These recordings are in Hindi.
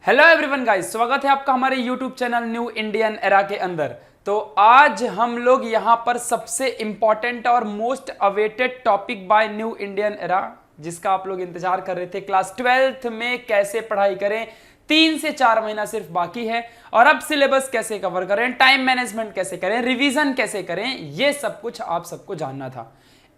हेलो एवरीवन गाइस, स्वागत है आपका हमारे YouTube channel new Indian era के अंदर। तो आज हम लोग यहाँ पर सबसे इंपॉर्टेंट और most awaited topic by new Indian era, जिसका आप लोग इंतजार कर रहे थे, क्लास 12th में कैसे पढ़ाई करें। 3 से 4 महीना सिर्फ बाकी है और अब सिलेबस कैसे कवर करें, टाइम मैनेजमेंट कैसे करें, रिवीजन कैसे करें, ये सब कुछ आप सबको जानना था।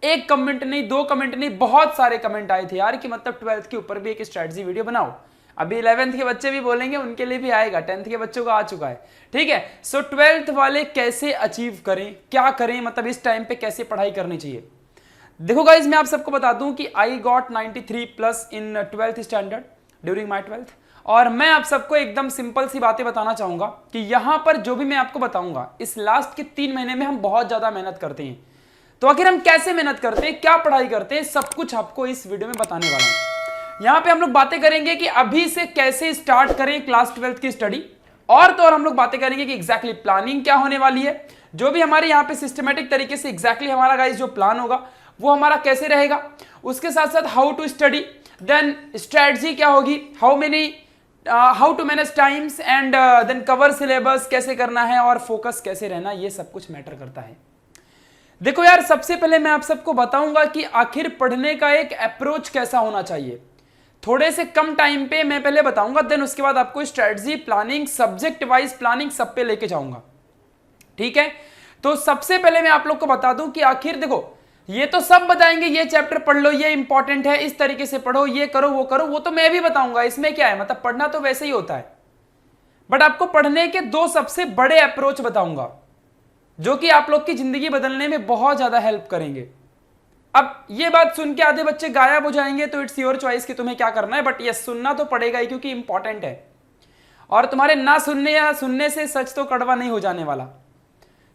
एक कमेंट नहीं, 2 कमेंट नहीं, बहुत सारे कमेंट आए थे यार कि मतलब 12th के ऊपर भी एक स्ट्रेटजी वीडियो बनाओ। अभी 11th के बच्चे भी बोलेंगे, उनके लिए भी आएगा, 10th के बच्चों का आ चुका है। ठीक है, सो 12th वाले कैसे अचीव करें, क्या करें, मतलब इस टाइम पे कैसे पढ़ाई करनी चाहिए। देखो गाइज, मैं आप सबको बता दूं कि I got 93+ in 12th standard during my 12th। और मैं आप सबको एकदम सिंपल सी बातें बताना चाहूंगा कि यहां पर जो भी मैं आपको बताऊंगा, इस लास्ट के 3 महीने में हम बहुत ज्यादा मेहनत करते हैं। तो आखिर हम कैसे मेहनत करते हैं, क्या पढ़ाई करते हैं, सब कुछ आपको इस वीडियो में बताने वाला हूं। यहां पे हम लोग बातें करेंगे कि अभी से कैसे स्टार्ट करें क्लास 12th की स्टडी, और तो और हम लोग बातें करेंगे कि एग्जैक्टली प्लानिंग क्या होने वाली है। जो भी हमारे यहाँ पे सिस्टमेटिक तरीके से एग्जैक्टली हमारा गाइस जो प्लान होगा वो हमारा कैसे रहेगा, उसके साथ साथ how to study, then strategy क्या होगी, how to manage times and then cover syllabus कैसे करना है और फोकस कैसे रहना, ये सब कुछ मैटर करता है। देखो यार, सबसे पहले मैं आप सबको बताऊंगा कि आखिर पढ़ने का एक अप्रोच कैसा होना चाहिए। थोड़े से कम टाइम पे मैं पहले बताऊंगा, देन उसके बाद आपको strategy, planning, subject wise planning सब पे लेके जाऊंगा। ठीक है, तो सबसे पहले मैं आप लोग को बता दूं कि आखिर देखो, ये तो सब बताएंगे, ये चैप्टर पढ़ लो, ये इंपॉर्टेंट है, इस तरीके से पढ़ो, ये करो, वो करो, वो तो मैं भी बताऊंगा। इसमें क्या है, मतलब पढ़ना तो वैसे ही होता है, बट आपको पढ़ने के 2 सबसे बड़े अप्रोच बताऊंगा जो कि आप लोग की जिंदगी बदलने में बहुत ज्यादा हेल्प करेंगे। अब ये बात सुन के आधे बच्चे गायब हो जाएंगे, तो इट्स योर चॉइस कि तुम्हें क्या करना है, बट ये सुनना तो पड़ेगा ही क्योंकि इंपॉर्टेंट है। और तुम्हारे ना सुनने या सुनने से सच तो कड़वा नहीं हो जाने वाला।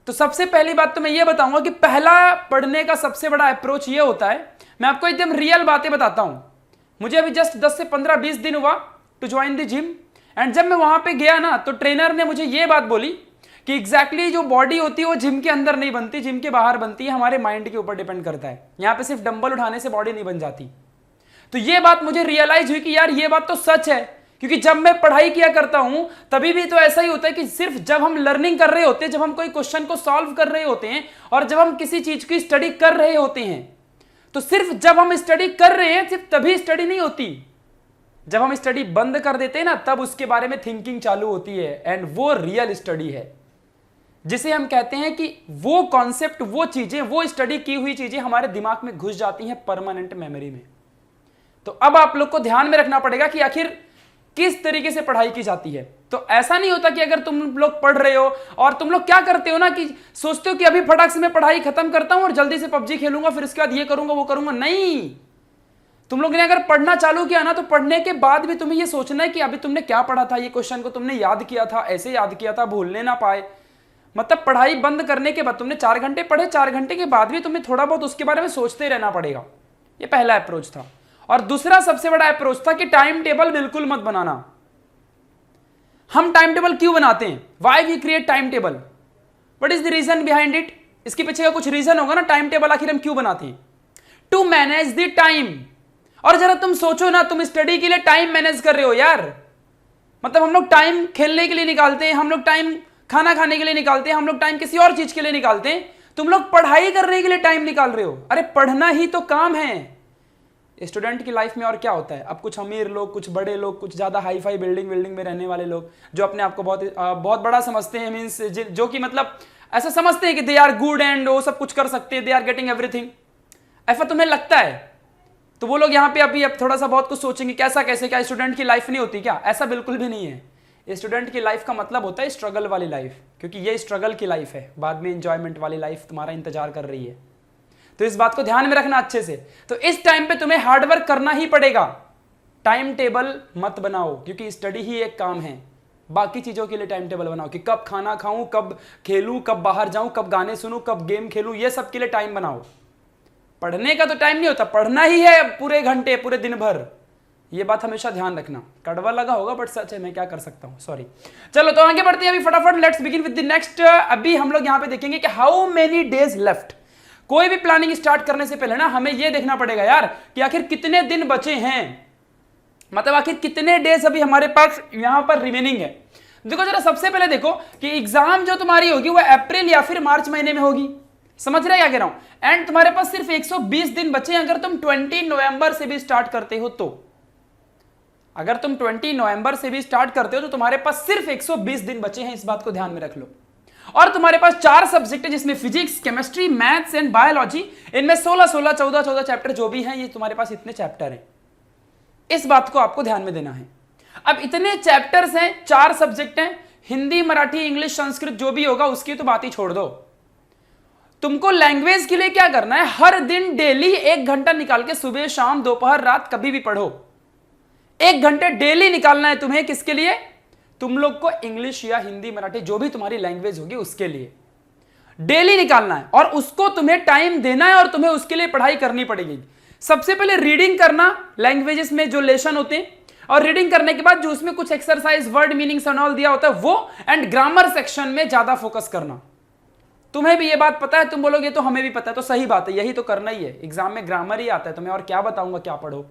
तो सबसे पहली बात तो मैं ये बताऊंगा कि पहला पढ़ने का सबसे बड़ा अप्रोच ये होता है, मैं आपको एकदम रियल बातें बताता हूं। मुझे अभी जस्ट 10 से 15-20 दिन हुआ to join the gym, and जब मैं वहां पे गया ना, तो ट्रेनर ने मुझे ये बात बोली कि एग्जैक्टली जो बॉडी होती है वो जिम के अंदर नहीं बनती, जिम के बाहर बनती है, हमारे माइंड के ऊपर डिपेंड करता है। यहाँ पे सिर्फ डंबल उठाने से बॉडी नहीं बन जाती। तो ये बात मुझे रियलाइज हुई कि यार ये बात तो सच है, क्योंकि जब मैं पढ़ाई किया करता हूं तभी भी तो ऐसा ही होता है कि सिर्फ जब हम लर्निंग कर रहे होते हैं, जब हम कोई क्वेश्चन को सॉल्व कर रहे होते हैं और जब हम किसी चीज की स्टडी कर रहे होते हैं, तो सिर्फ जब हम स्टडी कर रहे हैं सिर्फ तभी स्टडी नहीं होती। जब हम स्टडी बंद कर देते हैं ना, तब उसके बारे में थिंकिंग चालू होती है, एंड वो रियल स्टडी है, जिसे हम कहते हैं कि वो कॉन्सेप्ट, वो चीजें, वो स्टडी की हुई चीजें हमारे दिमाग में घुस जाती हैं परमानेंट मेमोरी में। तो अब आप लोग को ध्यान में रखना पड़ेगा कि आखिर किस तरीके से पढ़ाई की जाती है। तो ऐसा नहीं होता कि अगर तुम लोग पढ़ रहे हो और तुम लोग क्या करते हो ना कि सोचते हो कि अभी फटाक से मैं पढ़ाई खत्म करता हूं और जल्दी से पबजी खेलूंगा, फिर उसके बाद ये करूंगा वो करूंगा। नहीं, तुम लोग ने अगर पढ़ना चालू किया ना, तो पढ़ने के बाद भी तुम्हें यह सोचना है कि अभी तुमने क्या पढ़ा था, ये क्वेश्चन को तुमने याद किया था, ऐसे याद किया था, भूलने ना पाए। मतलब पढ़ाई बंद करने के बाद तुमने 4 घंटे पढ़े, 4 घंटे के बाद भी तुम्हें थोड़ा बहुत उसके बारे में सोचते रहना पड़ेगा। ये पहला अप्रोच था। और दूसरा सबसे बड़ा अप्रोच था कि टाइम टेबल बिल्कुल मत बनाना। हम टाइम टेबल क्यों बनाते हैं, why we create time table, what is the reason behind it. इसके पीछे का कुछ रीजन होगा ना, टाइम टेबल आखिर हम क्यों बनाते हैं, टू मैनेज द टाइम। और जरा तुम सोचो ना, तुम स्टडी के लिए टाइम मैनेज कर रहे हो यार। मतलब हम लोग टाइम खेलने के लिए निकालते हैं, हम लोग टाइम खाना खाने के लिए निकालते हैं, हम लोग टाइम किसी और चीज के लिए निकालते हैं, तुम लोग पढ़ाई करने के लिए टाइम निकाल रहे हो। अरे पढ़ना ही तो काम है स्टूडेंट की लाइफ में। और क्या होता है, अब कुछ अमीर लोग, कुछ बड़े लोग, कुछ ज्यादा हाई फाई बिल्डिंग में रहने वाले लोग जो अपने आप को बहुत बड़ा समझते हैं, मीन्स जो कि मतलब ऐसा समझते हैं कि दे आर गुड एंड वो सब कुछ कर सकते हैं, दे आर गेटिंग एवरीथिंग, ऐसा तुम्हें लगता है। तो वो लोग यहाँ पे अभी अब थोड़ा सा बहुत कुछ सोचेंगे, कैसा कैसे, क्या स्टूडेंट की लाइफ नहीं होती क्या। ऐसा बिल्कुल भी नहीं है। स्टूडेंट की लाइफ का मतलब होता है स्ट्रगल वाली लाइफ, क्योंकि ये स्ट्रगल की लाइफ है, बाद में एंजॉयमेंट वाली लाइफ तुम्हारा इंतजार कर रही है। तो इस बात को ध्यान में रखना अच्छे से। तो इस टाइम पे तुम्हें हार्डवर्क करना ही पड़ेगा। टाइम टेबल मत बनाओ, क्योंकि स्टडी ही एक काम है, बाकी चीजों के लिए टाइम टेबल बनाओ कि कब खाना खाऊं, कब खेलूं, कब बाहर जाऊं, कब गाने सुनूं, कब गेम खेलूं, ये सब के लिए टाइम बनाओ। पढ़ने का तो टाइम नहीं होता, पढ़ना ही है पूरे घंटे, पूरे दिन भर। ये बात हमेशा ध्यान रखना। कड़वा लगा होगा बट सच है, मैं क्या कर सकता हूं, सॉरी। चलो तो आगे बढ़ते हैं अभी फटाफट, let's begin with the next. अभी हम लोग यहां पे देखेंगे कि हाउ मेनी डेज लेफ्ट। कोई भी प्लानिंग स्टार्ट करने से पहले ना हमें यह देखना पड़ेगा यार कि आखिर कितने दिन बचे हैं। मतलब आखिर कितने डेज अभी हमारे पास यहां पर रिमेनिंग है। देखो जरा सबसे पहले देखो कि एग्जाम जो तुम्हारी होगी वो अप्रैल या फिर मार्च महीने में होगी। समझ रहे क्या कह रहा हूं। एंड तुम्हारे पास सिर्फ 120 दिन बचे हैं अगर तुम 20 नवंबर से भी स्टार्ट करते हो तो। अगर तुम 20 नवंबर से भी स्टार्ट करते हो तो तुम्हारे पास सिर्फ 120 दिन बचे हैं, इस बात को ध्यान में रख लो। और तुम्हारे पास 4 सब्जेक्ट है जिसमें physics, chemistry, maths and biology. इनमें 16 16 14 14 चैप्टर जो भी हैं, ये तुम्हारे पास इतने चैप्टर हैं, इस बात को आपको ध्यान में देना है। अब इतने चैप्टर्स हैं, 4 सब्जेक्ट हैं, हिंदी, मराठी, इंग्लिश, संस्कृत जो भी होगा उसकी तो बात ही छोड़ दो। तुमको लैंग्वेज के लिए क्या करना है, हर दिन डेली 1 घंटा निकाल के सुबह शाम दोपहर रात कभी भी पढ़ो। 1 घंटे डेली निकालना है तुम्हें, किसके लिए, तुम लोग को इंग्लिश या हिंदी मराठी जो भी तुम्हारी लैंग्वेज होगी उसके लिए डेली निकालना है। और उसको तुम्हें टाइम देना है और तुम्हें उसके लिए पढ़ाई करनी पड़ेगी। सबसे पहले रीडिंग करना, लैंग्वेजेस में जो लेसन होते हैं, और रीडिंग करने के बाद जो उसमें कुछ exercise, word meanings and all दिया होता है वो, एंड ग्रामर सेक्शन में ज्यादा फोकस करना। तुम्हें भी ये बात पता है, तुम बोलोगे तो हमें भी पता है, तो सही बात है, यही तो करना ही है। एग्जाम में ग्रामर ही आता है तुम्हें, और क्या बताऊंगा क्या पढ़ो,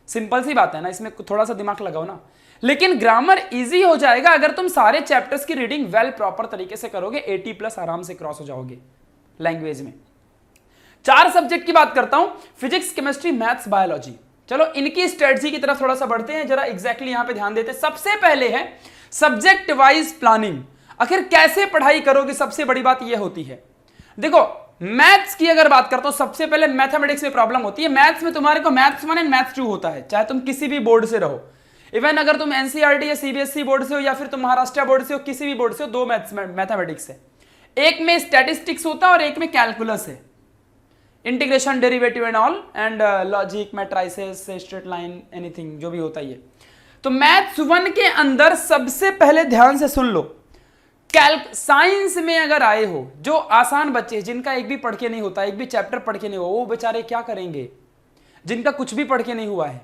सिंपल सी बात है ना, इसमें थोड़ा सा दिमाग लगाओ ना। लेकिन ग्रामर इजी हो जाएगा अगर तुम सारे चैप्टर्स की रीडिंग वेल प्रॉपर तरीके से करोगे, 80+ आराम से क्रॉस हो जाओगे लैंग्वेज में। 4 सब्जेक्ट की बात करता हूं, फिजिक्स, केमिस्ट्री, मैथ्स, बायोलॉजी। चलो इनकी स्ट्रेटजी की तरफ थोड़ा सा बढ़ते हैं, जरा एग्जैक्टली यहां पे ध्यान देते हैं। सबसे पहले है सब्जेक्ट वाइज प्लानिंग। आखिर कैसे पढ़ाई करोगे, सबसे बड़ी बात यह होती है। देखो मैथ्स की अगर बात करता हूं, सबसे पहले मैथमेटिक्स में प्रॉब्लम होती है। मैथ्स में तुम्हारे को मैथ्स 1 एंड मैथ्स 2 होता है, चाहे तुम किसी भी बोर्ड से रहो। इवन अगर तुम एनसीईआरटी या सीबीएसई बोर्ड से हो या फिर तुम महाराष्ट्र बोर्ड से हो, किसी भी बोर्ड से हो, 2 मैथमेटिक्स है। एक में स्टैटिस्टिक्स होता है और एक में कैलकुलस है, integration, derivative and all, and logic, matrices, straight line, anything जो भी होता है ये। तो मैथ्स 1 के अंदर सबसे पहले ध्यान से सुन लो, साइंस में अगर आए हो, जो आसान बच्चे जिनका एक भी पढ़ के नहीं होता, एक भी चैप्टर पढ़ के नहीं हुआ, वो बेचारे क्या करेंगे, जिनका कुछ भी पढ़ के नहीं हुआ है।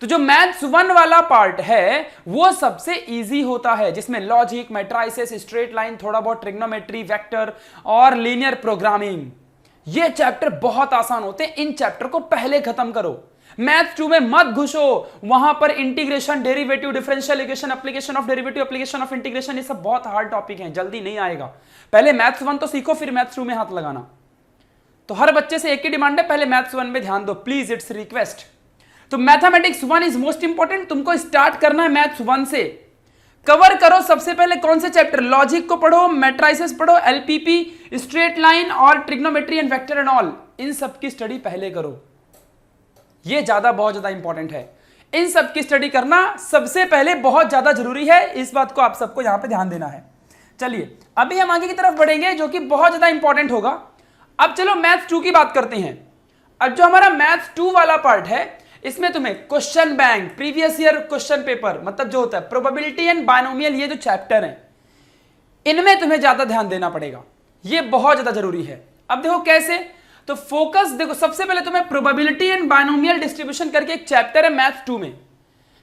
तो जो मैथ्स 1 वाला पार्ट है वो सबसे इजी होता है, जिसमें लॉजिक, मैट्राइसेस, स्ट्रेट लाइन, थोड़ा बहुत ट्रिग्नोमेट्री, वेक्टर और लीनियर प्रोग्रामिंग, ये चैप्टर बहुत आसान होते हैं। इन चैप्टर को पहले खत्म करो। मैथ्स 2 में मत घुसो, वहां पर integration, derivative, differential equation, application of derivative, application of integration, ये सब बहुत हार्ड टॉपिक हैं, जल्दी नहीं आएगा। पहले मैथ्स 1 तो सीखो, फिर मैथ्स 2 में हाथ लगाना। तो हर बच्चे से एक ही डिमांड है, पहले मैथ्स 1 में ध्यान दो प्लीज, इट्स रिक्वेस्ट। तो मैथमेटिक्स 1 इज मोस्ट इंपॉर्टेंट, तुमको स्टार्ट करना है मैथ्स 1 से। कवर करो सबसे पहले कौन से चैप्टर, लॉजिक को पढ़ो, मैट्राइसेस पढ़ो, एलपीपी, स्ट्रेट लाइन और trigonometry and vector and all, इन सब की स्टडी पहले करो। ये बहुत ज्यादा इंपॉर्टेंट है, इन सब की स्टडी करना सबसे पहले बहुत ज्यादा जरूरी है। इस बात को आप सबको यहां पे ध्यान देना है। चलिए अभी हम आगे की तरफ बढ़ेंगे जो कि बहुत ज्यादा इंपॉर्टेंट होगा। अब चलो मैथ्स 2 की बात करते हैं। अब जो हमारा मैथ्स 2 वाला पार्ट है, इसमें तुम्हें question bank, previous year question paper, मतलब जो होता है प्रोबेबिलिटी एंड बायनोमियल, ये जो चैप्टर है इनमें तुम्हें ज्यादा ध्यान देना पड़ेगा, ये बहुत ज्यादा जरूरी है। अब देखो कैसे, तो फोकस देखो, सबसे पहले तुम्हें प्रोबेबिलिटी एंड बायनोमियल डिस्ट्रीब्यूशन करके एक चैप्टर है मैथ्स 2 में।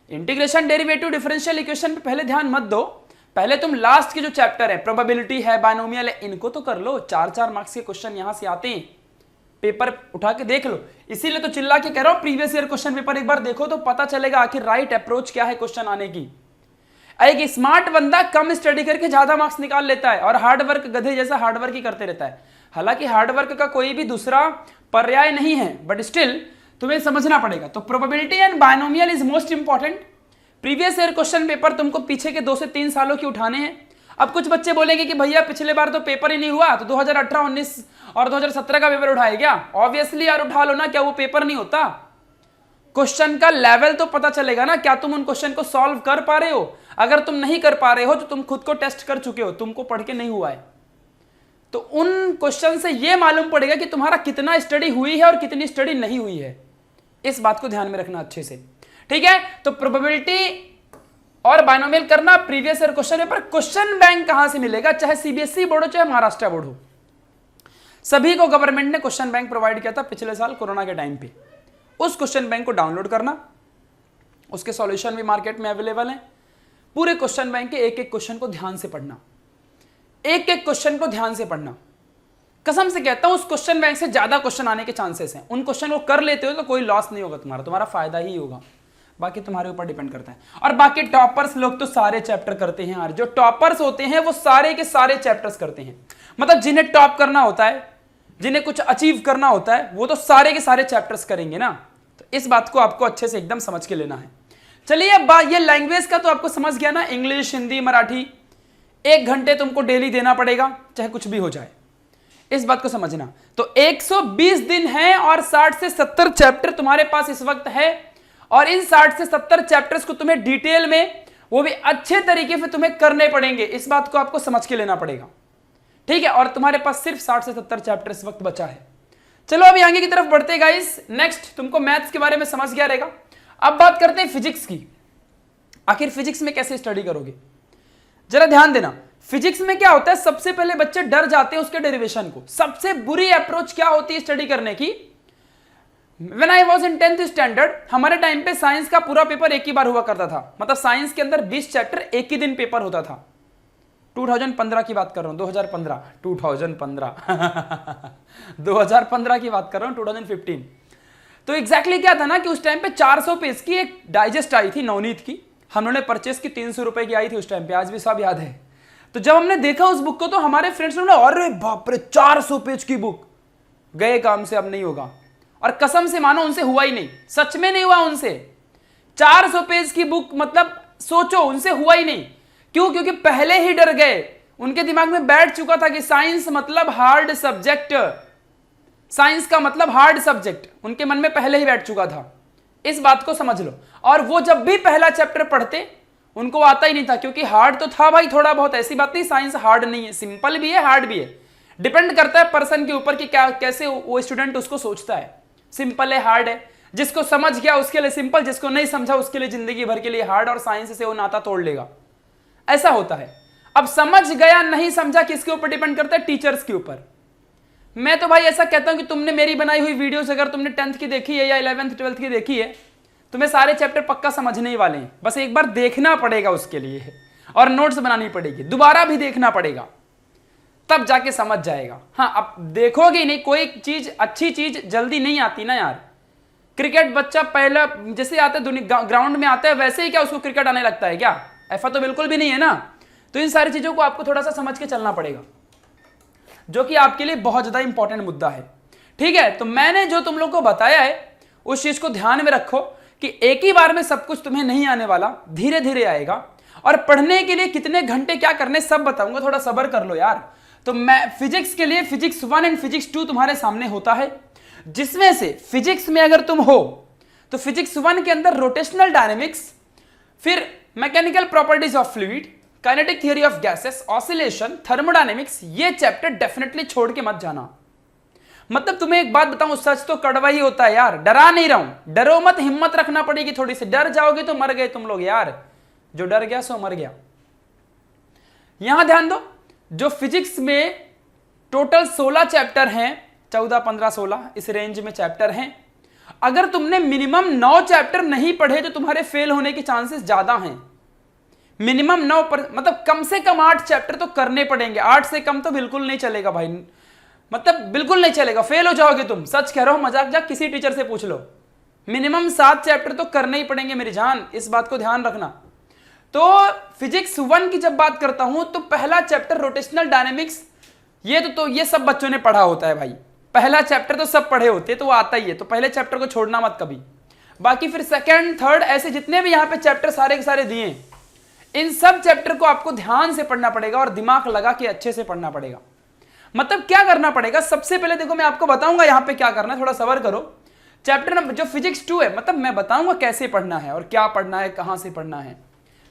इंटीग्रेशन, डेरिवेटिव, डिफरेंशियल इक्वेशन पे पहले ध्यान मत दो, पहले तुम लास्ट के जो चैप्टर है, प्रोबेबिलिटी है, बायनोमियल है, इनको तो कर लो। 4-4 मार्क्स के क्वेश्चन यहां से आते हैं, पेपर उठा के देख लो। इसीलिए तो चिल्ला के कह रहा हूं, प्रीवियस ईयर क्वेश्चन पेपर एक बार देखो तो पता चलेगा आखिर राइट अप्रोच क्या है क्वेश्चन आने की। एक स्मार्ट बंदा कम स्टडी करके ज्यादा मार्क्स निकाल लेता है, और हार्ड वर्क गधे जैसा हार्ड वर्क ही करते रहता है। हालांकि हार्ड वर्क का कोई भी दूसरा पर्याय नहीं है, बट स्टिल तुम्हें समझना पड़ेगा। तो probability and binomial is most important. Previous year question paper तुमको पीछे के 2 से 3 सालों के उठाने हैं। अब कुछ बच्चे बोलेंगे कि भैया पिछले बार तो पेपर ही नहीं हुआ, तो 2018, 19 और 2017 का पेपर उठाए क्या? ऑब्वियसली यार उठा लो ना, क्या वो पेपर नहीं होता? क्वेश्चन का लेवल तो पता चलेगा ना, क्या तुम उन क्वेश्चन को सॉल्व कर पा रहे हो? अगर तुम नहीं कर पा रहे हो तो तुम खुद को टेस्ट कर चुके हो, तुमको पढ़ के नहीं हुआ है। तो उन क्वेश्चन से यह मालूम पड़ेगा कि तुम्हारा कितना स्टडी हुई है और कितनी स्टडी नहीं हुई है। इस बात को ध्यान में रखना अच्छे से, ठीक है? तो प्रोबेबिलिटी और बायनोमियल करना, previous year question paper. Question bank कहां से मिलेगा? चाहे सीबीएसई बोर्ड हो चाहे महाराष्ट्र बोर्ड हो, सभी को गवर्नमेंट ने क्वेश्चन बैंक प्रोवाइड किया था पिछले साल कोरोना के टाइम पे। उस क्वेश्चन बैंक को डाउनलोड करना, उसके सॉल्यूशन भी मार्केट में अवेलेबल है। पूरे क्वेश्चन बैंक के एक एक क्वेश्चन को ध्यान से पढ़ना, एक एक क्वेश्चन को ध्यान से पढ़ना। कसम से कहता हूं उस क्वेश्चन बैंक से ज्यादा क्वेश्चन आने के चांसेस हैं। उन क्वेश्चन को कर लेते हो तो कोई लॉस नहीं होगा तुम्हारा, तुम्हारा फायदा ही होगा। बाकी तुम्हारे ऊपर डिपेंड करता है। और बाकी टॉपर्स लोग तो सारे चैप्टर करते हैं यार, जो टॉपर्स होते हैं वो सारे के सारे चैप्टर्स करते हैं, मतलब जिन्हें टॉप करना होता है, जिन्हें कुछ अचीव करना होता है, वो तो सारे के सारे चैप्टर्स करेंगे ना। तो इस बात को आपको अच्छे से एकदम समझ के लेना है। चलिए अब ये लैंग्वेज का तो आपको समझ गया ना, इंग्लिश, हिंदी, मराठी, 1 घंटे तुमको डेली देना पड़ेगा, चाहे कुछ भी हो जाए, इस बात को समझना। तो 120 दिन है और 60 से 70 चैप्टर तुम्हारे पास इस वक्त है, और इन 60 से 70 चैप्टर्स को तुम्हें डिटेल में, वो भी अच्छे तरीके से तुम्हें करने पड़ेंगे, इस बात को आपको समझ के लेना पड़ेगा, ठीक है। और तुम्हारे पास सिर्फ 60 से 70 चैप्टर इस वक्त बचा है। चलो अभी आगे की तरफ बढ़ते गाइस। नेक्स्ट तुमको मैथ्स के बारे में समझ गया रहेगा। अब बात करते हैं फिजिक्स की। आखिर फिजिक्स में कैसे स्टडी करोगे, जरा ध्यान देना। फिजिक्स में क्या होता है, सबसे पहले बच्चे डर जाते हैं उसके डेरिवेशन को। सबसे बुरी अप्रोच क्या होती है स्टडी करने की, When I was in 10th standard, हमारे टाइम पे साइंस का पूरा पेपर एक ही बार हुआ करता था, मतलब साइंस के अंदर 20 चैप्टर एक ही दिन पेपर होता था। 2015 की बात कर रहा हूं, 2015 2015 की बात कर रहा हूं, 2015। तो एग्जैक्टली क्या था ना कि उस टाइम पे 400 पेज की एक डाइजेस्ट आई थी नवनीत की, हमने परचेस की, 300 रुपए की आई थी उस टाइम पे, आज भी सब याद है। तो जब हमने देखा उस बुक को तो हमारे फ्रेंड्स ने, अरे बाप रे 400 पेज की बुक, गए काम से, अब नहीं होगा। और कसम से मानो उनसे हुआ ही नहीं, सच में नहीं हुआ उनसे। 400 पेज की बुक, मतलब सोचो उनसे हुआ ही नहीं। क्यों? क्योंकि पहले ही डर गए, उनके दिमाग में बैठ चुका था कि साइंस मतलब हार्ड सब्जेक्ट, साइंस का मतलब हार्ड सब्जेक्ट उनके मन में पहले ही बैठ चुका था। इस बात को समझ लो। और वो जब भी पहला चैप्टर पढ़ते उनको आता ही नहीं था, क्योंकि हार्ड तो था भाई थोड़ा बहुत, ऐसी बात नहीं साइंस हार्ड नहीं है, सिंपल भी है हार्ड भी है, डिपेंड करता है पर्सन के ऊपर कि क्या कैसे वो स्टूडेंट उसको सोचता है। सिंपल है हार्ड है, जिसको समझ गया उसके लिए सिंपल, जिसको नहीं समझा उसके लिए जिंदगी भर के लिए हार्ड, और साइंस से वो नाता तोड़ लेगा, ऐसा होता है। अब समझ गया नहीं समझा किसके ऊपर डिपेंड करता है, टीचर्स के ऊपर। मैं तो भाई ऐसा कहता हूं कि तुमने मेरी बनाई हुई वीडियोस अगर तुमने 10th की देखी है या 11th 12th की देखी है, तुम्हें सारे चैप्टर पक्का समझने ही वाले हैं, बस एक बार देखना पड़ेगा उसके लिए, और नोट्स बनानी पड़ेगी, दोबारा भी देखना पड़ेगा, तब जाके समझ जाएगा। हाँ, अब देखोगे नहीं, कोई चीज अच्छी चीज जल्दी नहीं आती ना यार। क्रिकेट बच्चा पहला जैसे आता है ग्राउंड में आता है, वैसे ही क्या उसको क्रिकेट आने लगता है क्या? ऐसा तो बिल्कुल भी नहीं है ना। तो इन सारी चीजों को आपको थोड़ा सा समझ के चलना पड़ेगा, जो कि आपके लिए बहुत ज्यादा इंपॉर्टेंट मुद्दा है, ठीक है। तो मैंने जो तुम लोग को बताया है उस चीज को ध्यान में रखो कि एक ही बार में सब कुछ तुम्हें नहीं आने वाला, धीरे धीरे आएगा। और पढ़ने के लिए कितने घंटे क्या करने सब बताऊंगा, थोड़ा सब्र कर लो यार। तो मैं फिजिक्स के लिए फिजिक्स 1 एंड फिजिक्स 2 तुम्हारे सामने होता है, जिसमें से फिजिक्स में अगर तुम हो तो फिजिक्स 1 के अंदर रोटेशनल डायनेमिक्स, फिर mechanical properties of fluid, kinetic theory of gases, oscillation, thermodynamics, ये चैप्टर डेफिनेटली छोड़ के मत जाना। मतलब तुम्हें एक बात बताऊं, सच तो कड़वा ही होता है यार, डरा नहीं रहा हूं, डरो मत, हिम्मत रखना पड़ेगी थोड़ी सी, डर जाओगे तो मर गए तुम लोग यार, जो डर गया सो मर गया। यहां ध्यान दो, जो फिजिक्स में टोटल 16 चैप्टर हैं, 14, 15, 16 इस रेंज में चैप्टर हैं। अगर तुमने मिनिमम 9 चैप्टर नहीं पढ़े तो तुम्हारे फेल होने के चांसेस ज्यादा हैं। मिनिमम 9 पर मतलब कम से कम 8 चैप्टर तो करने पड़ेंगे, 8 से कम तो बिल्कुल नहीं चलेगा भाई, मतलब बिल्कुल नहीं चलेगा, फेल हो जाओगे तुम, सच कह रहा हूं, मजाक जा किसी टीचर से पूछ लो। मिनिमम 7 चैप्टर तो करने ही पड़ेंगे मेरी जान, इस बात को ध्यान रखना। तो फिजिक्स 1 की जब बात करता हूं तो पहला चैप्टर रोटेशनल डायनेमिक्स, ये तो ये सब बच्चों ने पढ़ा होता है भाई, पहला चैप्टर तो सब पढ़े होते हैं, तो वो आता ही है, तो पहले चैप्टर को छोड़ना मत कभी। बाकी फिर सेकंड, थर्ड, ऐसे जितने भी यहां पे चैप्टर सारे के सारे दिए, इन सब चैप्टर को आपको ध्यान से पढ़ना पड़ेगा और दिमाग लगा के अच्छे से पढ़ना पड़ेगा। मतलब क्या करना पड़ेगा, सबसे पहले देखो मैं आपको बताऊंगा यहां पे क्या करना है, थोड़ा सब्र करो। चैप्टर नंबर जो फिजिक्स 2 है, मतलब मैं बताऊंगा कैसे पढ़ना है और क्या पढ़ना है, कहां से पढ़ना है।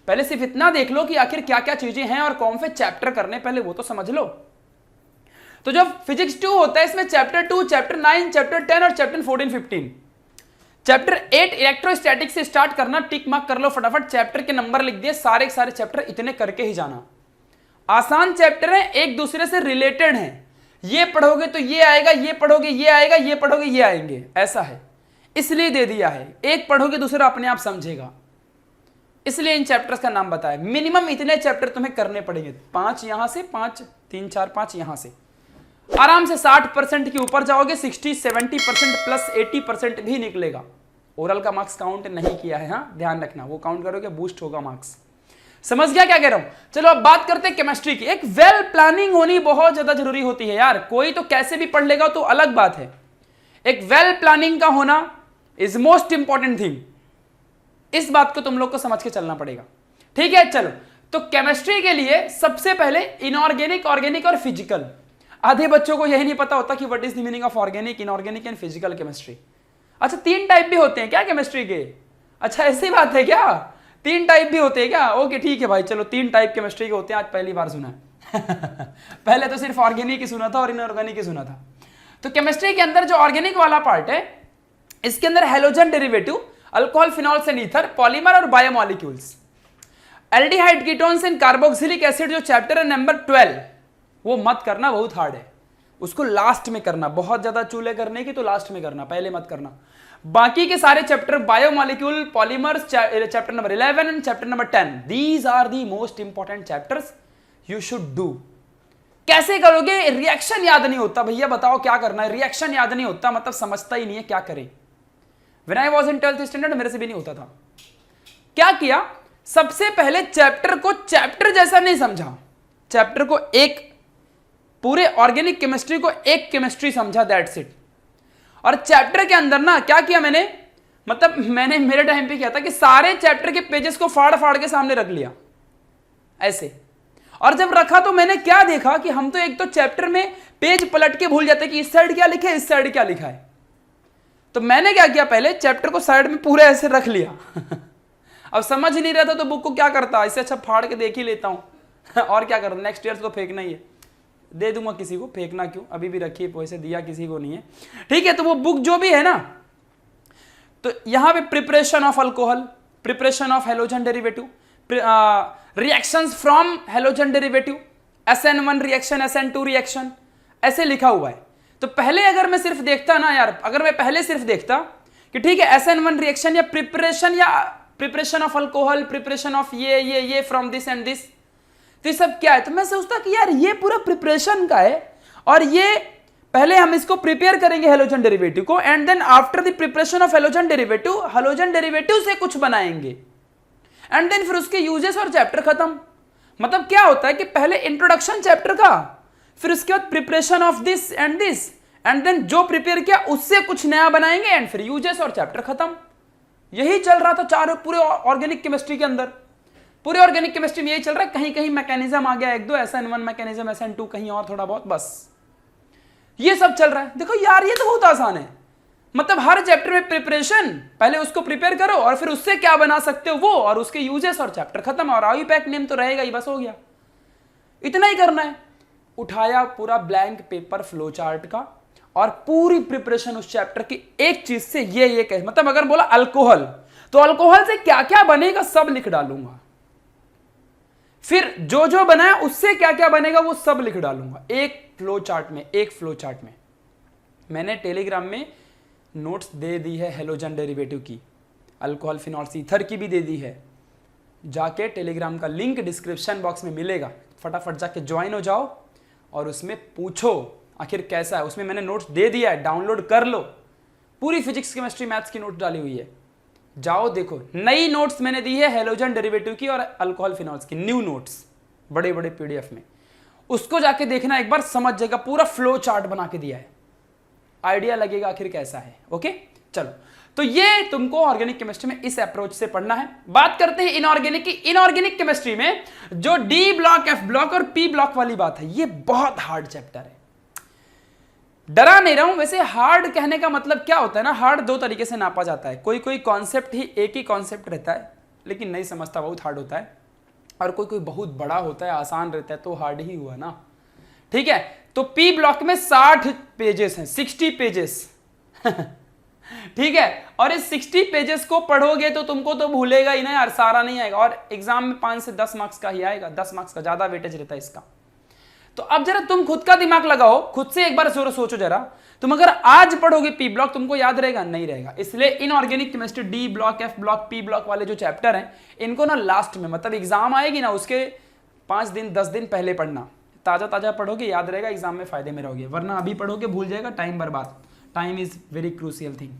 पहले सिर्फ इतना देख लो कि आखिर क्या क्या चीजें हैं और कौन से चैप्टर करने, पहले वो तो समझ लो। तो जब फिजिक्स 2 होता है इसमें चैप्टर 2, चैप्टर 9, चैप्टर 10 और चैप्टर 14, 15। चैप्टर 8 इलेक्ट्रोस्टैटिक से स्टार्ट करना, टिक मार्क कर लो फटाफट, चैप्टर के नंबर लिख दिए, सारे के सारे चैप्टर इतने करके ही जाना। आसान चैप्टर है, एक दूसरे से रिलेटेड हैं, ये पढ़ोगे तो ये आएगा, ये पढ़ोगे ये आएगा, ये पढ़ोगे ये आएंगे, ऐसा है, इसलिए दे दिया है। एक पढ़ोगे दूसरा अपने आप समझेगा, इसलिए इन चैप्टर्स का नाम बताया। मिनिमम इतने चैप्टर तुम्हें करने पड़ेंगे, 5 यहां से, 5 3 4 5 यहां से, आराम से 60% के ऊपर जाओगे, 60 70% प्लस 80% भी निकलेगा, ओरल का मार्क्स काउंट नहीं किया है, हाँ ध्यान रखना, वो काउंट करोगे बूस्ट होगा मार्क्स। समझ गया क्या कह रहा हूं? चलो अब बात करते हैं केमिस्ट्री की। एक वेल प्लानिंग होनी बहुत ज्यादा जरूरी होती है यार, कोई तो कैसे भी पढ़ लेगा तो अलग बात है, एक वेल प्लानिंग का होना इज मोस्ट इंपॉर्टेंट थिंग। इस बात को तुम लोग को समझ के चलना पड़ेगा, ठीक है। चलो तो केमिस्ट्री के लिए सबसे पहले इनऑर्गेनिक, ऑर्गेनिक और फिजिकल। आधे बच्चों को यही नहीं पता होता कि what is the meaning of organic, inorganic and physical chemistry. अच्छा 3 टाइप भी होते हैं क्या केमिस्ट्री के? अच्छा ऐसी बात है क्या, 3 टाइप भी होते हैं क्या? ओके ठीक है भाई, चलो 3 टाइप केमिस्ट्री के होते हैं, आज पहली बार सुना है पहले तो सिर्फ ऑर्गेनिक ही सुना था और इनऑर्गेनिक ही सुना था। तो केमिस्ट्री के अंदर जो ऑर्गेनिक वाला पार्ट है, इसके अंदर halogen derivative, alcohol, phenols and ether, polymer और biomolecules, aldehyde, ketones and carboxylic acid. जो चैप्टर है नंबर 12, वो मत करना, बहुत हार्ड है, उसको लास्ट में करना, बहुत ज्यादा चूल्हे करने की तो लास्ट में करना, पहले मत करना। बाकी के सारे chapter, biomolecule, polymers, chapter number 11 and chapter number 10, these are the most important chapters you should do. कैसे करोगे? रिएक्शन याद नहीं होता भैया, बताओ क्या करना है? रिएक्शन याद नहीं होता मतलब समझता ही नहीं है क्या करें। When I was in 12th standard मेरे से भी नहीं होता था। क्या किया, सबसे पहले चैप्टर को चैप्टर जैसा नहीं समझा, चैप्टर को एक, पूरे ऑर्गेनिक केमिस्ट्री को एक केमिस्ट्री समझा, दैट्स इट। और चैप्टर के अंदर ना क्या किया मैंने, मतलब मैंने मेरे टाइम पे किया था कि सारे चैप्टर के पेजेस को फाड़ फाड़ के सामने रख लिया ऐसे। और जब रखा तो मैंने क्या देखा कि हम तो एक तो चैप्टर में पेज पलट के भूल जाते कि इस साइड क्या लिखा है, इस साइड क्या लिखा है। तो मैंने क्या किया, पहले चैप्टर को साइड में पूरा ऐसे रख लिया अब समझ ही नहीं रहा था तो बुक को क्या करता, इससे अच्छा फाड़ के देख ही लेता हूं और क्या करता, नेक्स्ट ईयर तो फेंकना ही है, दे दूंगा किसी को, फेंकना क्यों, अभी भी रखिए, पैसे दिया किसी को नहीं है, ठीक है। तो वो बुक जो भी है ना, तो यहां पे preparation of alcohol, preparation of halogen derivative, reactions from halogen derivative, SN1 reaction, SN2 reaction, ऐसे लिखा हुआ है। तो पहले अगर मैं सिर्फ देखता ना यार, अगर मैं पहले सिर्फ देखता कि ठीक है SN1 रिएक्शन या preparation of alcohol, preparation of ये फ्रॉम दिस एंड दिस, तो ये सब क्या है, तो मैं सोचता कि यार ये पूरा प्रिपरेशन का है और ये पहले हम इसको प्रिपेयर करेंगे हेलोजन डेरिवेटिव को, and then after the preparation of halogen derivative से कुछ बनाएंगे, एंड देन फिर उसके यूजेस और चैप्टर खत्म। मतलब क्या होता है कि पहले इंट्रोडक्शन चैप्टर का, फिर उसके बाद preparation of this, and then जो प्रिपेयर किया उससे कुछ नया बनाएंगे, एंड फिर यूजेस और चैप्टर खत्म। यही चल रहा था पूरे ऑर्गेनिक केमिस्ट्री के अंदर, पूरे ऑर्गेनिक केमिस्ट्री में यही चल रहा है। कहीं कहीं मैकेनिज्म आ गया, 1-2 SN1 मैकेनिज्म, SN2 कहीं और थोड़ा बहुत, बस ये सब चल रहा है। देखो यार ये तो बहुत आसान है, मतलब हर चैप्टर में प्रिपरेशन, पहले उसको प्रिपेयर करो और फिर उससे क्या बना सकते हो वो, और उसके यूजेस और चैप्टर खत्म, और आई पैक नेम तो रहेगा ही, बस हो गया, इतना ही करना है। उठाया पूरा ब्लैंक पेपर फ्लो चार्ट का और पूरी प्रिपरेशन उस चैप्टर की एक चीज से, ये कह, मतलब अगर बोला अल्कोहल तो अल्कोहल से क्या क्या बनेगा सब लिख डालूंगा, फिर जो जो बनाया उससे क्या क्या बनेगा वो सब लिख डालूंगा एक फ्लो चार्ट में। मैंने टेलीग्राम में नोट्स दे दी है हेलोजन डेरिवेटिव की, अल्कोहल, फिनॉल्स, ईथर की भी दे दी है, जाके टेलीग्राम का लिंक डिस्क्रिप्शन बॉक्स में मिलेगा, फटाफट जाके ज्वाइन हो जाओ और उसमें पूछो आखिर कैसा है। उसमें मैंने नोट्स दे दिया है, डाउनलोड कर लो, पूरी फिजिक्स, केमिस्ट्री, मैथ्स की नोट्स डाली हुई है, जाओ देखो। नई नोट्स मैंने दी है हेलोजन डेरिवेटिव की और अल्कोहल, फिनॉल्स की, न्यू नोट्स, बड़े बड़े PDF में, उसको जाके देखना एक बार, समझ जाएगा, पूरा फ्लो चार्ट बना के दिया है, आइडिया लगेगा आखिर कैसा है। ओके चलो, तो ये तुमको ऑर्गेनिक केमिस्ट्री में इस अप्रोच से पढ़ना है। बात करते हैं इनऑर्गेनिक की। इनऑर्गेनिक केमिस्ट्री में जो D ब्लॉक, F ब्लॉक और P ब्लॉक वाली बात है, ये बहुत हार्ड चैप्टर है। डरा नहीं रहा हूं, वैसे हार्ड कहने का मतलब क्या होता है ना, हार्ड 2 तरीके से नापा जाता है, कोई कोई कॉन्सेप्ट ही एक ही कॉन्सेप्ट रहता है लेकिन नहीं समझता, बहुत हार्ड होता है, और कोई कोई बहुत बड़ा होता है, आसान रहता है, तो हार्ड ही हुआ ना, ठीक है। तो P ब्लॉक में 60 पेजेस हैं, 60 पेजेस ठीक है, और इस 60 पेजेस को पढ़ोगे तो तुमको तो भूलेगा ही ना यार, सारा नहीं आएगा, और एग्जाम में 5 से 10 मार्क्स का ही आएगा, 10 मार्क्स का ज्यादा वेटेज रहता है इसका। तो अब जरा तुम खुद का दिमाग लगाओ, खुद से एक बार जोर सोचो जरा, तुम अगर आज पढ़ोगे P ब्लॉक तुमको याद रहेगा? नहीं रहेगा। इसलिए inorganic chemistry D block, F block, P block वाले जो चैप्टर हैं, इनको ना लास्ट में, मतलब एग्जाम आएगी ना उसके 5 दिन 10 दिन पहले पढ़ना, ताजा ताजा पढ़ोगे, याद रहेगा, एग्जाम में फायदे में रहोगे, वरना अभी पढ़ोगे भूल जाएगा, टाइम बर्बाद। Time is very crucial thing.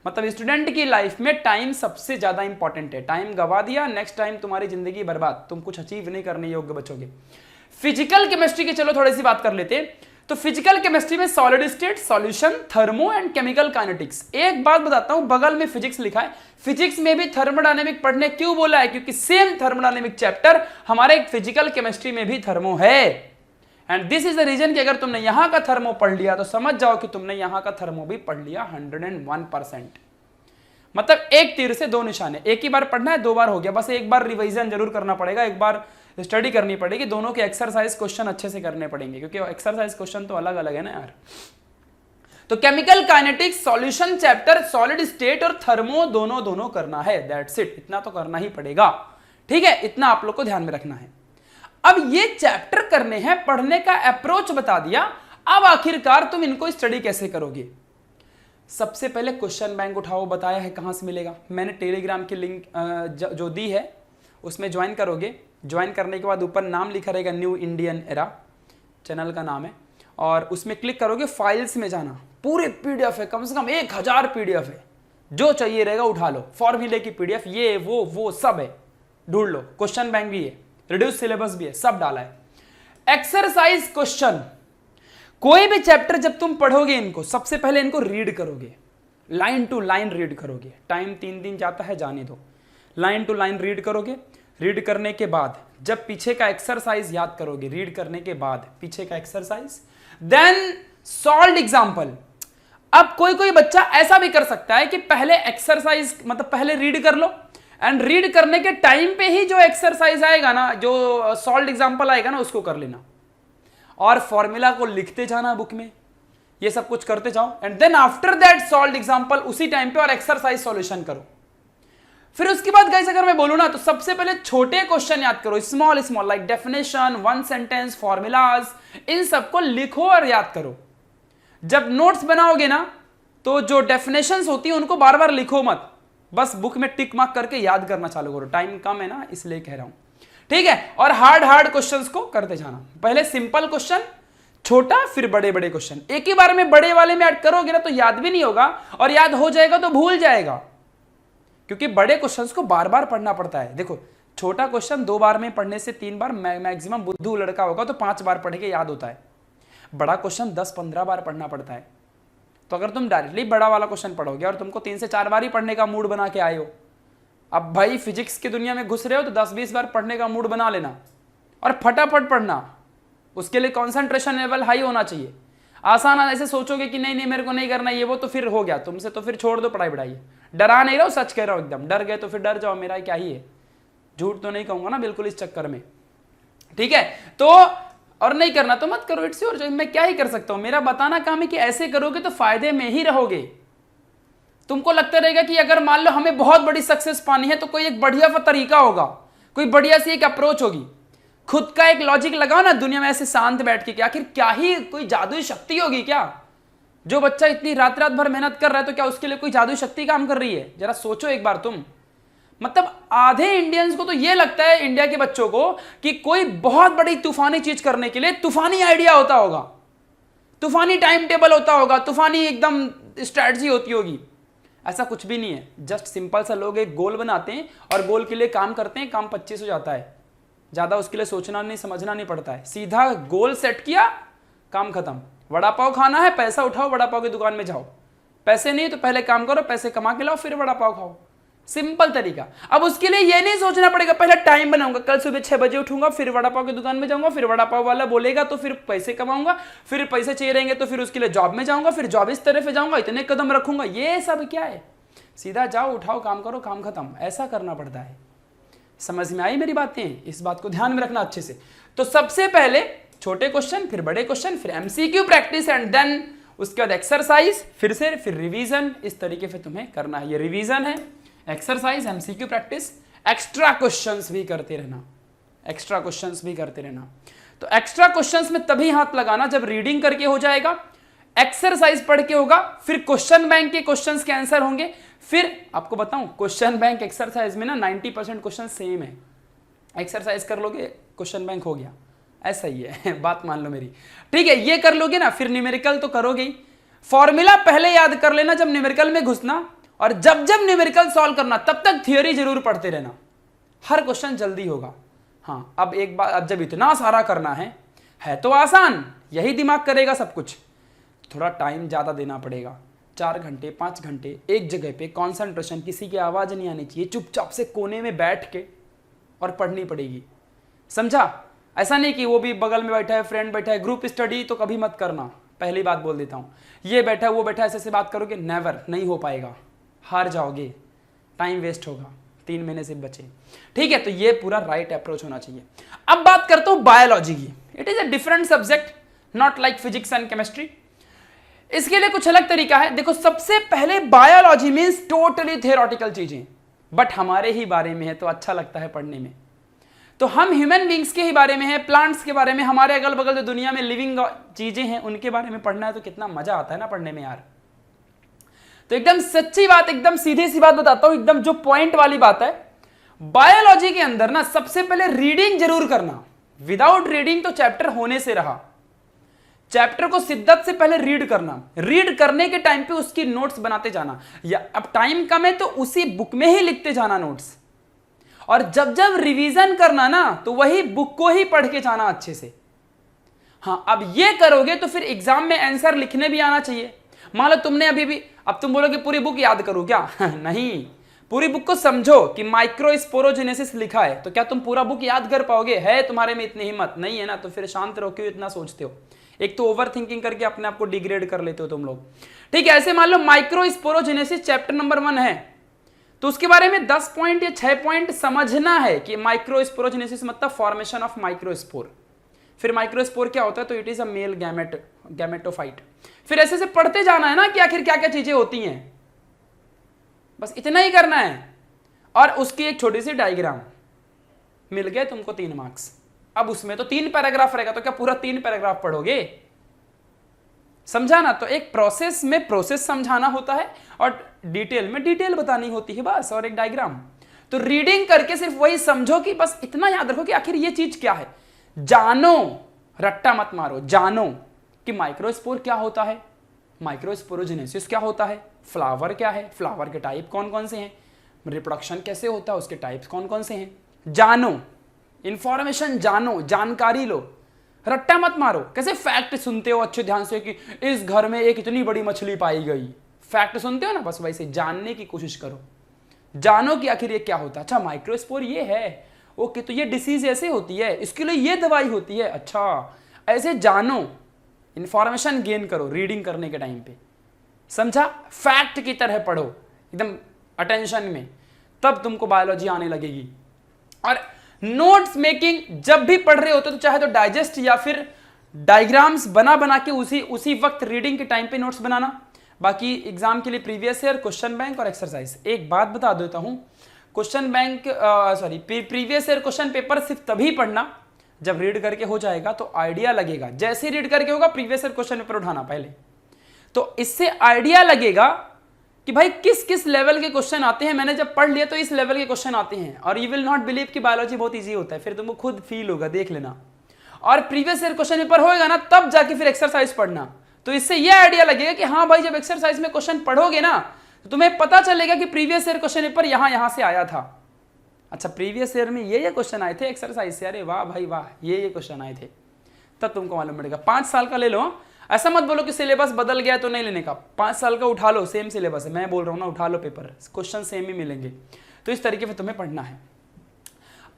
मतलब स्टूडेंट की लाइफ में टाइम सबसे ज्यादा इंपॉर्टेंट है। टाइम गवा दिया, नेक्स्ट टाइम तुम्हारी जिंदगी बर्बाद, तुम कुछ अचीव नहीं करने योग्य बचोगे। फिजिकल केमिस्ट्री की चलो थोड़ी सी बात कर लेते हैं। तो फिजिकल केमिस्ट्री में solid state, solution, thermo and chemical kinetics. एक बात बताता हूं, बगल में फिजिक्स लिखा है, फिजिक्स में भी थर्मोडायनेमिक पढ़ने क्यों बोला है? क्योंकि सेम थर्मोडायनेमिक चैप्टर हमारे फिजिकल केमिस्ट्री में भी थर्मो है। And this is the reason कि अगर तुमने यहां का थर्मो पढ़ लिया तो समझ जाओ कि तुमने यहां का थर्मो भी पढ़ लिया 101%। मतलब एक तीर से दो निशाने, एक ही बार पढ़ना है, 2 बार हो गया। बस एक बार रिवीजन जरूर करना पड़ेगा, एक बार स्टडी करनी पड़ेगी, दोनों के एक्सरसाइज क्वेश्चन अच्छे से करने पड़ेंगे, क्योंकि एक्सरसाइज क्वेश्चन तो अलग अलग है ना यार। तो chemical kinetics, solution chapter, solid state और थर्मो दोनों करना है, दैट्स इट। इतना तो करना ही पड़ेगा, ठीक है, इतना आप लोग को ध्यान में रखना है। अब ये चैप्टर करने हैं, पढ़ने का अप्रोच बता दिया, अब आखिरकार तुम इनको स्टडी कैसे करोगे? सबसे पहले क्वेश्चन बैंक उठाओ, बताया है कहां से मिलेगा, मैंने टेलीग्राम की लिंक जो दी है उसमें ज्वाइन करोगे। ज्वाइन करने के बाद ऊपर नाम लिखा रहेगा न्यू इंडियन एरा, चैनल का नाम है, और उसमें क्लिक करोगे, फाइल्स में जाना, पूरे पीडीएफ है, कम से कम 1000 पीडीएफ है, जो चाहिए रहेगा उठा लो, फॉर्मूले की पीडीएफ, ये वो सब है, ढूंढ लो। क्वेश्चन बैंक भी है, रिड्यूस सिलेबस भी है, सब डाला है। एक्सरसाइज क्वेश्चन, कोई भी चैप्टर जब तुम पढ़ोगे इनको, सबसे पहले इनको रीड करोगे, लाइन टू लाइन रीड करोगे। टाइम 3 दिन जाता है, जाने दो, लाइन टू लाइन रीड करोगे। रीड करने के बाद जब पीछे का एक्सरसाइज याद करोगे, रीड करने के बाद पीछे का एक्सरसाइज, देन सॉल्व एग्जांपल। अब कोई कोई बच्चा ऐसा भी कर सकता है कि पहले एक्सरसाइज, मतलब पहले रीड कर लो, एंड रीड करने के टाइम पे ही जो एक्सरसाइज आएगा ना, जो सॉल्व एग्जांपल आएगा ना, उसको कर लेना, और फॉर्मूला को लिखते जाना बुक में, ये सब कुछ करते जाओ, and then after that solve example उसी टाइम पे, और एक्सरसाइज सॉल्यूशन करो। फिर उसके बाद गाइस अगर मैं बोलूं ना, तो सबसे पहले छोटे क्वेश्चन याद करो, small like definition, 1 sentence, formulas, इन सबको लिखो और याद करो। जब नोट्स बनाओगे ना, तो जो डेफिनेशंस होती है उनको बार बार लिखो मत, बस बुक में टिक मार्क करके याद करना चालू करो। टाइम कम है ना, इसलिए कह रहा हूं, ठीक है। और हार्ड क्वेश्चंस को करते जाना, पहले सिंपल क्वेश्चन, छोटा, फिर बड़े बड़े क्वेश्चन। एक ही बार में बड़े वाले में ऐड करोगे ना तो याद भी नहीं होगा, और याद हो जाएगा तो भूल जाएगा, क्योंकि बड़े क्वेश्चंस को बार बार पढ़ना पड़ता है। देखो, छोटा क्वेश्चन 2 बार में पढ़ने से 3 बार, मैक्सिमम बुद्धू लड़का होगा तो 5 बार पढ़ के याद होता है। बड़ा क्वेश्चन 10-15 बार पढ़ना पड़ता है। तो अगर तुम डायरेक्टली बड़ा वाला क्वेश्चन पढ़ोगे और तुमको 3 से 4 बार ही पढ़ने का मूड बना के आए हो, अब भाई फिजिक्स की दुनिया में घुस रहे हो तो 10-20 बार पढ़ने का मूड बना लेना, और फटाफट पढ़ना। उसके लिए कॉन्सेंट्रेशन लेवल हाई होना चाहिए। आसान ऐसे सोचोगे कि नहीं मेरे को नहीं करना ये वो, तो फिर हो गया तुमसे, तो फिर छोड़ दो पढ़ाई बढ़ाई। डरा नहीं रहा हूं, सच कह रहा हूं, एकदम डर गए तो फिर डर जाओ, मेरा क्या ही है, झूठ तो नहीं कहूंगा ना बिल्कुल इस चक्कर में, ठीक है। तो और नहीं करना तो मत करो, इट्स योर, मैं क्या ही कर सकता हूं, मेरा बताना काम है कि ऐसे करोगे तो फायदे में ही रहोगे। तुमको लगता रहेगा कि अगर मान लो हमें बहुत बड़ी सक्सेस पानी है तो कोई एक बढ़िया तरीका होगा, कोई बढ़िया सी एक अप्रोच होगी। खुद का एक लॉजिक लगाओ ना दुनिया में ऐसे शांत बैठ के, आखिर क्या ही कोई जादुई शक्ति होगी क्या? जो बच्चा इतनी रात भर मेहनत कर रहा है तो क्या उसके लिए कोई जादुई शक्ति काम कर रही है? जरा सोचो एक बार तुम। मतलब आधे इंडियंस को तो यह लगता है, इंडिया के बच्चों को, कि कोई बहुत बड़ी तूफानी चीज करने के लिए तूफानी आइडिया होता होगा, तूफानी टाइम टेबल होता होगा, तूफानी एकदम स्ट्रैटेजी होती होगी। ऐसा कुछ भी नहीं है। जस्ट सिंपल सा लोग एक गोल बनाते हैं और गोल के लिए काम करते हैं, काम 25 हो जाता है। ज्यादा उसके लिए सोचना नहीं, समझना नहीं पड़ता है। सीधा गोल सेट किया, काम खत्म। वड़ा पाव खाना है, पैसा उठाओ, वड़ा पाव की दुकान में जाओ। पैसे नहीं तो पहले काम करो, पैसे कमा के लाओ, फिर वड़ा पाव खाओ। सिंपल तरीका। अब उसके लिए ये नहीं सोचना पड़ेगा पहले टाइम बनाऊंगा, कल सुबह 6 बजे उठूंगा, फिर वड़ा पाव की दुकान में जाऊंगा, फिर वड़ा पाव वाला बोलेगा तो फिर पैसे कमाऊंगा, फिर पैसे चाहिए रहेंगे तो फिर उसके लिए जॉब में जाऊंगा, फिर जॉब इस तरफ जाऊंगा, इतने कदम रखूंगा। ये सब क्या है? सीधा जाओ, उठाओ, काम करो, काम खत्म। ऐसा करना पड़ता है। समझ में आई मेरी बातें? इस बात को ध्यान में रखना अच्छे से। तो सबसे पहले छोटे क्वेश्चन, फिर बड़े क्वेश्चन, फिर एमसीक्यू प्रैक्टिस, एंड देन उसके बाद एक्सरसाइज, फिर रिवीजन। इस तरीके से तुम्हें करना है। ये रिवीजन है, exercise, MCQ practice, extra questions भी करते रहना, एक्स्ट्रा क्वेश्चंस भी करते रहना। तो एक्स्ट्रा क्वेश्चंस में तभी हाथ लगाना जब रीडिंग करके हो जाएगा, एक्सरसाइज पढ़ के होगा, फिर क्वेश्चन बैंक के क्वेश्चंस के आंसर होंगे। फिर आपको बताऊं, क्वेश्चन बैंक एक्सरसाइज में ना 90% क्वेश्चन सेम है। एक्सरसाइज कर लोगे, क्वेश्चन बैंक हो गया, ऐसा ही है। बात मान लो मेरी, ठीक है। ये कर लोगे ना, फिर न्यूमेरिकल तो करोगे ही। फॉर्मूला पहले याद कर लेना, जब न्यूमेरिकल में घुसना और जब जब न्यूमेरिकल सॉल्व करना तब तक थियोरी जरूर पढ़ते रहना, हर क्वेश्चन जल्दी होगा। हाँ, अब एक बार, अब जब इतना सारा करना है तो आसान, यही दिमाग करेगा सब कुछ, थोड़ा टाइम ज़्यादा देना पड़ेगा। 4 घंटे 5 घंटे एक जगह पे कंसंट्रेशन, किसी की आवाज़ नहीं आनी चाहिए, चुपचाप से कोने में बैठ के और पढ़नी पड़ेगी, समझा? ऐसा नहीं कि वो भी बगल में बैठा है, फ्रेंड बैठा है, ग्रुप स्टडी तो कभी मत करना, पहली बात बोल देता हूँ। ये बैठा है वो बैठा है, ऐसे बात करोगे, नेवर, नहीं हो पाएगा, हार जाओगे, टाइम वेस्ट होगा, 3 महीने से बचे। ठीक है, तो ये पूरा राइट अप्रोच होना चाहिए। अब बात करता हूं बायोलॉजी की। It is a different subject, not like physics and chemistry. इसके लिए कुछ अलग तरीका है। देखो, सबसे पहले बायोलॉजी मीन्स टोटली थियोरेटिकल चीजें, बट हमारे ही बारे में है तो अच्छा लगता है पढ़ने में। तो हम ह्यूमन बींग्स के ही बारे में है, प्लांट्स के बारे में, हमारे अगल बगल जो दुनिया में लिविंग चीजें हैं उनके बारे में पढ़ना है, तो कितना मजा आता है ना पढ़ने में यार। तो एकदम सच्ची बात, एकदम सीधी सी बात बताता हूं, एकदम जो पॉइंट वाली बात है, बायोलॉजी के अंदर ना सबसे पहले रीडिंग जरूर करना। विदाउट रीडिंग तो चैप्टर होने से रहा। चैप्टर को शिद्दत से पहले रीड करना, रीड करने के टाइम पे उसकी नोट्स बनाते जाना, या अब टाइम कम है तो उसी बुक में ही लिखते जाना नोट्स। और जब जब रिवीजन करना ना तो वही बुक को ही पढ़ के जाना अच्छे से। हाँ, अब ये करोगे तो फिर एग्जाम में आंसर लिखने भी आना चाहिए। मान लो तुमने अभी भी, अब तुम बोलोगे पूरी बुक याद करो क्या? नहीं, पूरी बुक को समझो कि माइक्रोस्पोरोजेनेसिस लिखा है, तो क्या तुम पूरा बुक याद कर पाओगे? है तुम्हारे में इतनी हिम्मत नहीं है ना, तो फिर शांत रहो, क्यों इतना सोचते हो? एक तो ओवर थिंकिंग करके अपने आप को डिग्रेड कर लेते हो तुम लोग। ठीक है, ऐसे मान लो माइक्रोस्पोरोजेनेसिस चैप्टर नंबर 1 है, तो उसके बारे में 10 पॉइंट या 6 पॉइंट समझना है कि माइक्रोस्पोरोजेनेसिस मतलब फॉर्मेशन ऑफ माइक्रोस्पोर। फिर माइक्रोस्पोर क्या होता है, तो it is a male gametophyte. फिर ऐसे से पढ़ते जाना है ना कि आखिर क्या क्या चीजें होती हैं, बस इतना ही करना है। और उसकी एक छोटी सी डायग्राम, मिल गए तुमको 3 मार्क्स। अब उसमें तो 3 पैराग्राफ रहेगा, तो क्या पूरा 3 पैराग्राफ पढ़ोगे? समझा ना? तो एक प्रोसेस में प्रोसेस समझाना होता है और डिटेल में डिटेल बतानी होती है, बस, और एक डायग्राम। तो रीडिंग करके सिर्फ वही समझो कि बस इतना याद रखो कि आखिर ये चीज क्या है। जानो, रट्टा मत मारो, जानो कि माइक्रोस्पोर क्या होता है, माइक्रोस्पोरोजेनेसिस क्या होता है, फ्लावर क्या है, फ्लावर के टाइप कौन कौन से हैं, रिप्रोडक्शन कैसे होता है, उसके टाइप्स कौन कौन से हैं। जानो, इंफॉर्मेशन जानो, जानकारी लो, रट्टा मत मारो। कैसे फैक्ट सुनते हो अच्छे ध्यान से कि इस घर में एक इतनी बड़ी मछली पाई गई, फैक्ट सुनते हो ना, बस वैसे जानने की कोशिश करो। जानो कि आखिर ये क्या होता है। अच्छा, माइक्रोस्पोर ये है, ओके, तो ये डिसीज ऐसे होती है, इसके लिए ये दवाई होती है, अच्छा, ऐसे जानो, इंफॉर्मेशन गेन करो रीडिंग करने के टाइम पे, समझा? फैक्ट की तरह पढ़ो एकदम अटेंशन में, तब तुमको बायोलॉजी आने लगेगी। और नोट्स मेकिंग जब भी पढ़ रहे होते तो चाहे तो डाइजेस्ट या फिर डायग्राम्स बना बना के उसी वक्त रीडिंग के टाइम पे नोट्स बनाना। बाकी एग्जाम के लिए प्रीवियस ईयर, क्वेश्चन बैंक और एक्सरसाइज। एक बात बता देता हूं, question bank previous year question paper सिर्फ तभी पढ़ना जब रीड करके हो जाएगा, तो आइडिया लगेगा। जैसे रीड करके होगा प्रीवियस ईयर क्वेश्चन पेपर उठाना पहले, तो इससे आइडिया लगेगा कि भाई किस किस लेवल के क्वेश्चन आते हैं। मैंने जब पढ़ लिया तो इस लेवल के क्वेश्चन आते हैं, और यू विल नॉट बिलीव कि बायोलॉजी बहुत इजी होता है, फिर तुमको खुद फील होगा, देख लेना। और प्रीवियस ईयर क्वेश्चन पेपर होएगा ना, तब जाके फिर एक्सरसाइज पढ़ना, तो इससे यह आइडिया लगेगा कि हाँ भाई, जब एक्सरसाइज में क्वेश्चन पढ़ोगे ना तो तुम्हें पता चलेगा कि प्रीवियस ईयर क्वेश्चन पेपर यहां से आया था। अच्छा, प्रीवियस ईयर में ये क्वेश्चन आए थे एक्सरसाइज से, अरे वाह भाई वाह, ये क्वेश्चन आए थे, तब तुमको मालूम पड़ेगा। 5 साल का ले लो, ऐसा मत बोलो कि सिलेबस बदल गया तो नहीं लेने का। 5 साल का उठा लो, सेम सिलेबस है, मैं बोल रहा हूं ना, उठा लो पेपर, क्वेश्चन सेम ही मिलेंगे। तो इस तरीके से तुम्हें पढ़ना है।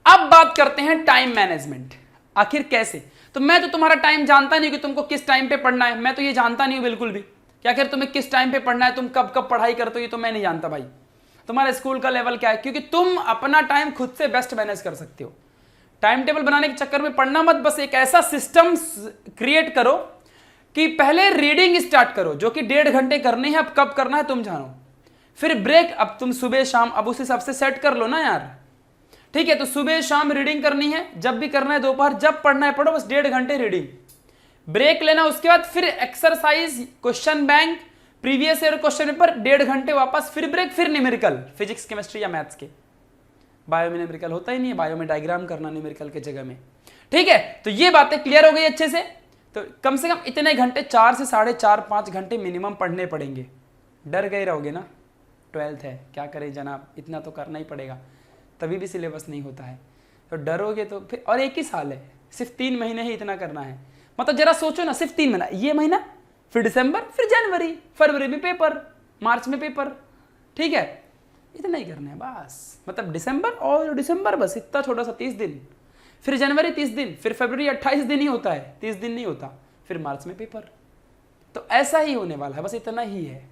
अब बात करते हैं टाइम मैनेजमेंट, आखिर कैसे। तो मैं तो तुम्हारा टाइम जानता नहीं कि तुमको किस टाइम पे पढ़ना है, मैं तो ये जानता नहीं हूं बिल्कुल भी कि आखिर तुम्हें किस टाइम पे पढ़ना है, तुम कब कब पढ़ाई करते हो, ये तो मैं नहीं जानता भाई। तुम्हारा स्कूल का लेवल क्या है, क्योंकि तुम अपना टाइम खुद से बेस्ट मैनेज कर सकते हो। टाइम टेबल बनाने के चक्कर में पढ़ना मत, बस एक ऐसा सिस्टम क्रिएट करो कि पहले रीडिंग स्टार्ट करो, जो कि 1.5 घंटे करने हैं, अब कब करना है तुम जानो। फिर ब्रेक, अब तुम सुबह शाम, अब उस हिसाब से सेट कर लो ना यार, ठीक है। तो सुबह शाम रीडिंग करनी है, जब भी करना है, दोपहर जब पढ़ना है पढ़ो, बस 1.5 घंटे रीडिंग, ब्रेक लेना, उसके बाद फिर exercise, question bank, previous year question paper, 1.5 घंटे वापस, फिर ब्रेक, फिर न्यूमेरिकल, फिजिक्स केमिस्ट्री या मैथ्स के। बायो में न्यूमेरिकल होता ही नहीं है, बायो में डायग्राम करना न्यूमेरिकल के जगह में, ठीक है। तो ये बातें क्लियर हो गई अच्छे से। तो कम से कम इतने घंटे, 4 से 4.5 5 घंटे मिनिमम पढ़ने पड़ेंगे। डर गए रहोगे ना, 12th है, क्या करें जनाब, इतना तो करना ही पड़ेगा, तभी भी सिलेबस नहीं होता है। तो डरोगे तो फिर, और एक ही साल है, सिर्फ 3 महीने ही इतना करना है। मतलब जरा सोचो ना, सिर्फ 3 महीना, ये महीना, फिर दिसंबर, फिर जनवरी, फरवरी में पेपर, मार्च में पेपर, ठीक है, इतना ही करना है बस। मतलब दिसंबर और दिसंबर बस इतना छोटा सा 30 दिन, फिर जनवरी 30 दिन, फिर फरवरी 28 दिन ही होता है, 30 दिन नहीं होता, फिर मार्च में पेपर। तो ऐसा ही होने वाला है, बस इतना ही है,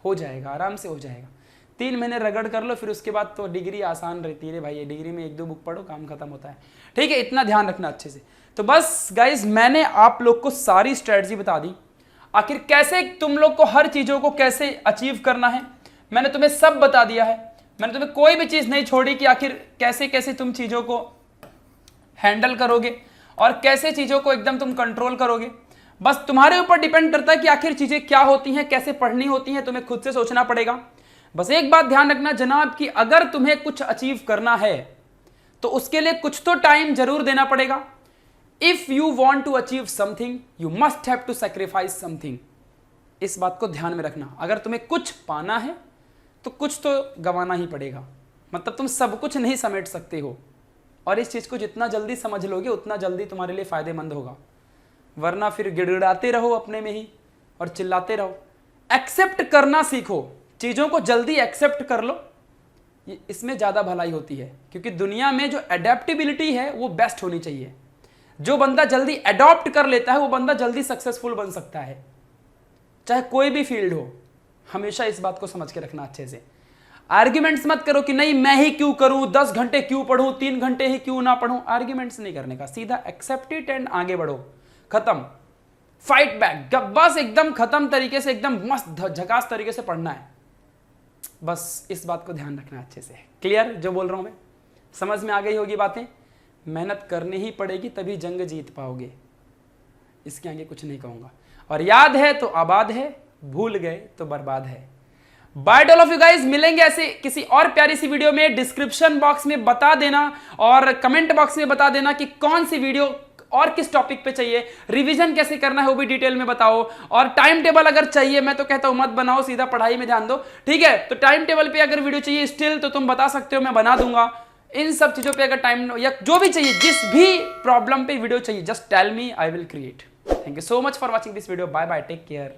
हो जाएगा, आराम से हो जाएगा। 3 महीने रगड़ कर लो, फिर उसके बाद तो डिग्री आसान रहती है भाई, ये डिग्री में 1-2 बुक पढ़ो, काम खत्म होता है, ठीक है। इतना ध्यान रखना अच्छे से। तो बस गाइज, मैंने आप लोग को सारी स्ट्रेटजी बता दी, आखिर कैसे तुम लोग को हर चीजों को कैसे अचीव करना है, मैंने तुम्हें सब बता दिया है। मैंने तुम्हें कोई भी चीज नहीं छोड़ी कि आखिर कैसे कैसे तुम चीजों को हैंडल करोगे और कैसे चीजों को एकदम तुम कंट्रोल करोगे। बस तुम्हारे ऊपर डिपेंड करता है कि आखिर चीजें क्या होती हैं, कैसे पढ़नी होती हैं, तुम्हें खुद से सोचना पड़ेगा। बस एक बात ध्यान रखना जनाब कि अगर तुम्हें कुछ अचीव करना है तो उसके लिए कुछ तो टाइम जरूर देना पड़ेगा। If you want to achieve something you must have to sacrifice something. इस बात को ध्यान में रखना, अगर तुम्हें कुछ पाना है तो कुछ तो गंवाना ही पड़ेगा। मतलब तुम सब कुछ नहीं समेट सकते हो, और इस चीज को जितना जल्दी समझ लोगे उतना जल्दी तुम्हारे लिए फायदेमंद होगा, वरना फिर गिड़गिड़ाते रहो अपने में ही और चिल्लाते रहो। एक्सेप्ट करना सीखो, चीजों को जल्दी एक्सेप्ट कर लो, इसमें ज्यादा भलाई होती है। क्योंकि दुनिया में जो एडेप्टेबिलिटी है वो बेस्ट होनी चाहिए। जो बंदा जल्दी अडॉप्ट कर लेता है वो बंदा जल्दी सक्सेसफुल बन सकता है, चाहे कोई भी फील्ड हो। हमेशा इस बात को समझ के रखना अच्छे से। आर्ग्यूमेंट्स मत करो कि नहीं मैं ही क्यों करूं, 10 घंटे क्यों पढूं, 3 घंटे ही क्यों ना पढूं। आर्ग्यूमेंट्स नहीं करने का, सीधा एक्सेप्ट इट एंड आगे बढ़ो, खत्म। फाइट बैक, बस एकदम खत्म तरीके से, एकदम मस्त झकास तरीके से पढ़ना है। बस इस बात को ध्यान रखना अच्छे से। क्लियर जो बोल रहा हूं मैं, समझ में आ गई होगी बातें। मेहनत करनी ही पड़ेगी तभी जंग जीत पाओगे, इसके आगे कुछ नहीं कहूंगा। और याद है तो आबाद है, भूल गए तो बर्बाद है। Bye all of you guys, मिलेंगे ऐसे किसी और प्यारी सी वीडियो में। डिस्क्रिप्शन बॉक्स में बता देना और कमेंट बॉक्स में बता देना कि कौन सी वीडियो और किस टॉपिक पे चाहिए, रिवीजन कैसे करना है वो भी डिटेल में बताओ। और टाइम टेबल अगर चाहिए, मैं तो कहता हूं मत बनाओ, सीधा पढ़ाई में ध्यान दो, ठीक है। तो टाइम टेबल पे अगर वीडियो चाहिए स्टिल तो तुम बता सकते हो, मैं बना दूंगा। इन सब चीजों पे अगर टाइम या जो भी चाहिए, जिस भी प्रॉब्लम पे वीडियो चाहिए, just tell me, I will create. Thank you so much for watching this video. Bye bye, take care.